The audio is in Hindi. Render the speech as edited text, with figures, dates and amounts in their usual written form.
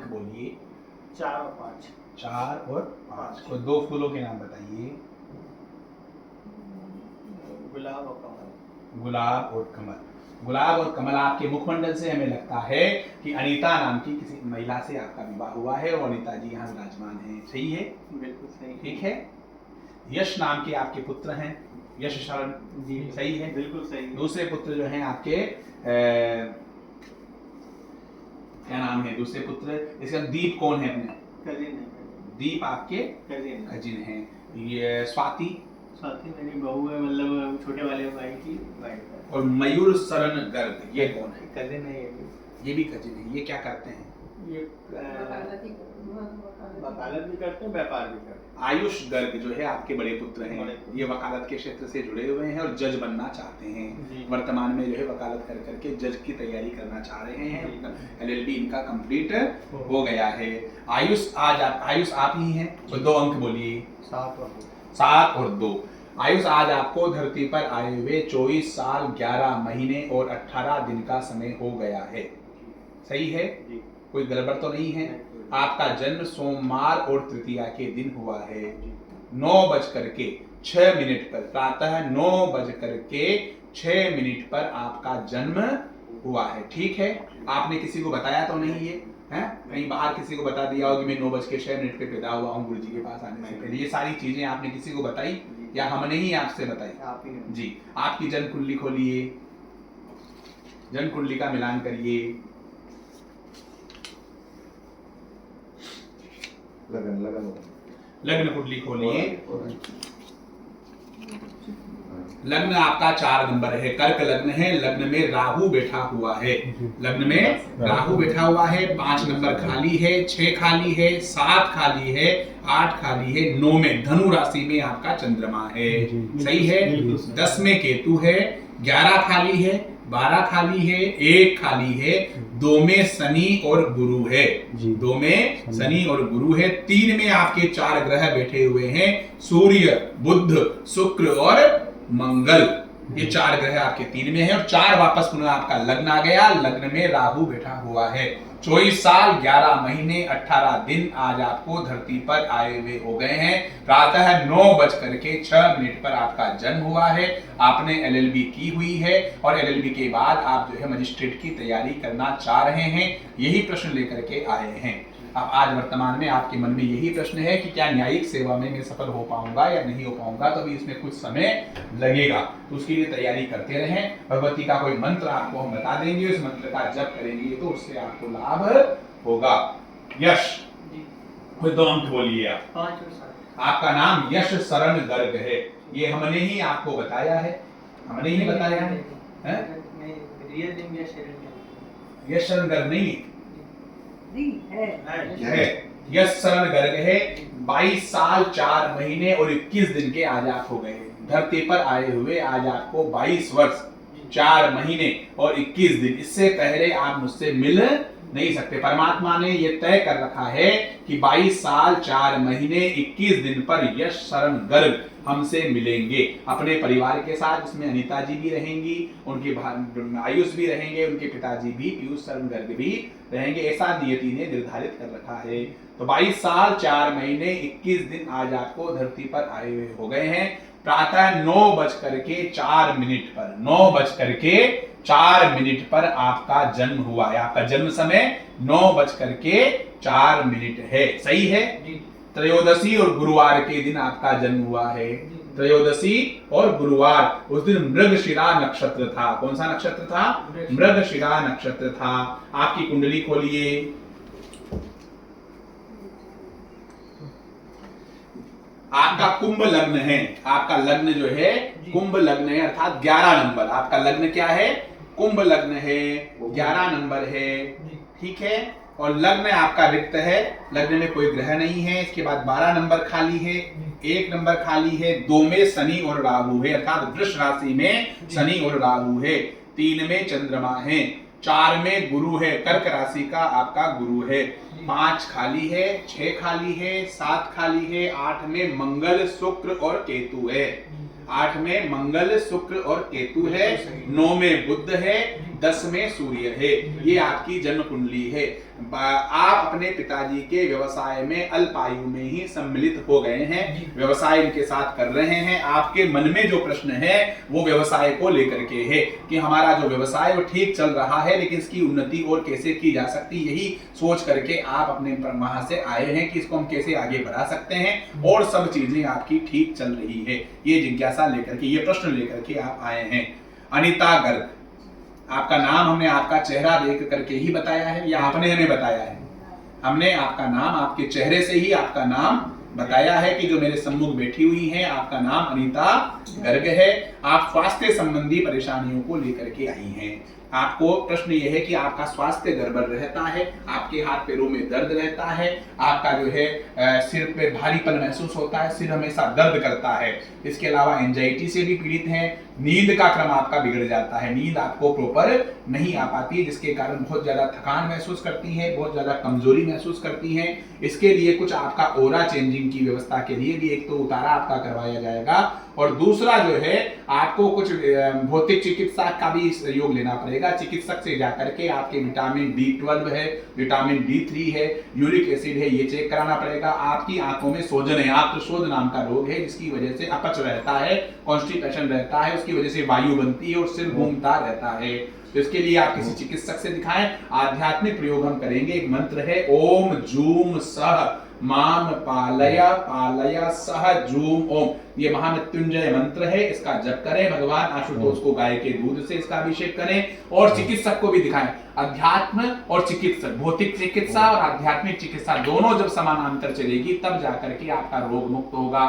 अंक बोलिए। 4 और 5। 4 और 5। कोई 2 फूलों के नाम बताइए। गुलाब और कमल। गुलाब और कमल। गुलाब और कमल आपके मुखमंडल से हमें लगता है कि अनीता नाम की किसी महिला से आपका विवाह हुआ है और अनीता जी यहाँ विराजमान हैं। सही है? बिल्कुल सही। ठीक है। यश नाम के आपके पुत्र हैं, यश शरण जी सही है? बिल्कुल सही। दूसरे पुत्र जो हैं आपके क्या नाम है दूसरे पुत्र? इसका दीप कौन है अपने? कजिन है। दीप आपके कजिन हैं। ये स्वाति मेरी बहू है, मतलब छोटे वाले भाई की वाइफ है। और मयूर शरण गर्ग ये कौन है? कजिन है ये भी कजिन है। ये क्या करते हैं? ये वकालत भी करते हैं, व्यापार भी करते हैं। आयुष गर्ग जो है आपके बड़े पुत्र हैं। ये वकालत के क्षेत्र से जुड़े हुए हैं और जज बनना चाहते हैं। वर्तमान में जो है वकालत कर करके जज की तैयारी करना चाह रहे हैं। LLB इनका कंप्लीट हो गया है। आयुष आप ही हैं। तो 2 अंक बोलिए। 7 और 2। आयुष आज आपको धरती पर आए हुए 24 साल 11 महीने और 18 दिन का समय हो गया है। सही है? कोई गड़बड़ तो नहीं है? आपका जन्म सोमवार और तृतीया के दिन हुआ है। 9:06 पर प्रातः 9:06 पर आपका जन्म हुआ है। ठीक है? आपने किसी को बताया तो नहीं ये है? कहीं बाहर किसी को बता दिया हो कि मैं 9:06 पे पैदा हुआ हूँ गुरु जी के पास आने से पहले? ये सारी चीजें आपने किसी को बताई या हमने ही आपसे बताई? आप ही ने। जी। आपकी जन्म कुंडली खोलिए, जन्म कुंडली का मिलान करिए। लग्न कुंडली खोलिए। लग्न आपका 4 नंबर है, कर्क लग्न है। लग्न में राहु बैठा हुआ है। लग्न में राहु बैठा हुआ है। 5 नंबर खाली है, 6 खाली है, 7 खाली है, 8 खाली है, 9 में धनु राशि में आपका चंद्रमा है। सही है? 10 में केतु है, 11 खाली है, 12 खाली है, 1 खाली है, 2 में शनि और गुरु है। 2 में शनि और गुरु है। 3 में आपके 4 ग्रह बैठे हुए हैं, सूर्य, बुध, शुक्र और मंगल। ये 4 ग्रह आपके 3 में है और 4 वापस पुनः आपका लग्न आ गया। लग्न में राहु बैठा हुआ है। 24 साल 11 महीने 18 दिन आज आपको धरती पर आए हुए हो गए हैं। प्रातः 9:06 पर आपका जन्म हुआ है। आपने LLB की हुई है और LLB के बाद आप जो है मजिस्ट्रेट की तैयारी करना चाह रहे हैं। यही प्रश्न लेकर के आए हैं। अब आज वर्तमान में आपके मन में यही प्रश्न है कि क्या न्यायिक सेवा में मैं सफल हो पाऊंगा या नहीं हो पाऊंगा? तो अभी इसमें कुछ समय लगेगा, तो उसके लिए तैयारी करते रहें। भगवती का कोई मंत्र आपको हम बता देंगे, उस मंत्र का जप करेंगे तो उससे आपको लाभ होगा। यश, कोई 2 अंक बोलिए आप। 5 और 7। आपका नाम यश शरण गर्ग है। ये हमने ही आपको बताया है, हमने ही बताया है। यश शरण गर्ग नहीं है, यश शरण गर्ग है। 22 साल 4 महीने और 21 दिन के आज आप हो गए धरती पर आए हुए। आज आपको 22 वर्ष 4 महीने और 21 दिन। इससे पहले आप मुझसे मिल नहीं सकते। परमात्मा ने यह तय कर रखा है कि 22 साल 4 महीने 21 दिन पर यश शरण गर्ग हमसे मिलेंगे अपने परिवार के साथ। इसमें अनीता जी भी रहेंगी, उनके आयुष भी रहेंगे, उनके पिताजी भी पीयूष शरण गर्ग भी रहेंगे। ऐसा नियति ने निर्धारित कर रखा है। तो 22 साल 4 महीने 21 दिन आज आपको धरती पर आए हुए हो गए हैं। प्रातः 9:04 पर 9:04 पर आपका जन्म हुआ है। आपका जन्म समय 9:04 है। सही है? त्रयोदशी और गुरुवार के दिन आपका जन्म हुआ है। त्रयोदशी और गुरुवार, उस दिन मृगशिरा नक्षत्र था। कौन सा नक्षत्र था? मृगशिरा नक्षत्र था। आपकी कुंडली खोलिए। आपका कुंभ लग्न है। आपका लग्न जो है कुंभ लग्न है, अर्थात 11 नंबर। आपका लग्न क्या है? कुंभ लग्न है, 11 नंबर है। ठीक है? और लग्न आपका रिक्त है, लग्न में कोई ग्रह नहीं है। इसके बाद 12 नंबर खाली है, 1 नंबर खाली है, 2 में शनि और राहु है, अर्थात वृष राशि में शनि और राहु है। 3 में चंद्रमा है, 4 में गुरु है, कर्क राशि का आपका गुरु है। 5 खाली है, 6 खाली है, 7 खाली है, 8 में मंगल शुक्र और केतु है। 8 में मंगल शुक्र और केतु है, 9 में बुध है, 10 में सूर्य है, ये आपकी जन्म कुंडली है। आप अपने पिताजी के व्यवसाय में अल्पायु में ही सम्मिलित हो गए हैं, व्यवसाय इनके साथ कर रहे हैं। आपके मन में जो प्रश्न है वो व्यवसाय को लेकर के है कि हमारा जो व्यवसाय वो ठीक चल रहा है लेकिन इसकी उन्नति और कैसे की जा सकती, यही सोच करके आप अपने वहां से आए हैं कि इसको हम कैसे आगे बढ़ा सकते हैं और सब चीजें आपकी ठीक चल रही है। ये जिज्ञासा लेकर के, ये प्रश्न लेकर के आप आए हैं। अनीता गर्ग, आपका नाम हमने आपका चेहरा देख करके ही बताया है या आपने हमें बताया है? हमने आपका नाम आपके चेहरे से ही आपका नाम बताया है कि जो मेरे सम्मुख बैठी हुई हैं आपका नाम अनीता गर्ग है। आप स्वास्थ्य संबंधी परेशानियों को लेकर के आई हैं। आपको प्रश्न यह है कि आपका स्वास्थ्य गड़बड़ रहता है, आपके हाथ पैरों में दर्द रहता है, आपका जो है सिर पे भारीपन महसूस होता है, सिर हमेशा दर्द करता है। इसके अलावा एंजाइटी से भी पीड़ित हैं, नींद का क्रम आपका बिगड़ जाता है, नींद आपको प्रॉपर नहीं आ पाती है जिसके कारण बहुत ज्यादा थकान महसूस करती है, बहुत ज्यादा कमजोरी महसूस करती है। इसके लिए कुछ आपका ओरा चेंजिंग की व्यवस्था के लिए भी एक तो उतारा आपका करवाया जाएगा और दूसरा जो है आपको कुछ भौतिक चिकित्सा का भी सहयोग लेना पड़ेगा। चिकित्सक से जाकर के आपके विटामिन D12 है, विटामिन D3 है, यूरिक एसिड है, ये चेक कराना पड़ेगा। आपकी आंखों में सोजन है, आंतशोथ नाम का रोग है जिसकी वजह से अपच रहता है, कॉन्स्टिपेशन रहता है, उसकी वजह से वायु बनती है और सिर घूमता रहता है। तो इसके लिए आप किसी चिकित्सक से दिखाएं। आध्यात्मिक प्रयोग हम करेंगे, एक मंत्र है ओम जूम सह माम पालय पालय सह जूम ओम, ये महामृत्युंजय मंत्र है, इसका जप करें। भगवान आशुतोष को गाय के दूध से इसका अभिषेक करें और चिकित्सक को भी दिखाएं। अध्यात्म और चिकित्सक, भौतिक चिकित्सा और आध्यात्मिक चिकित्सा दोनों जब समानांतर चलेगी तब जाकर के आपका रोग मुक्त होगा।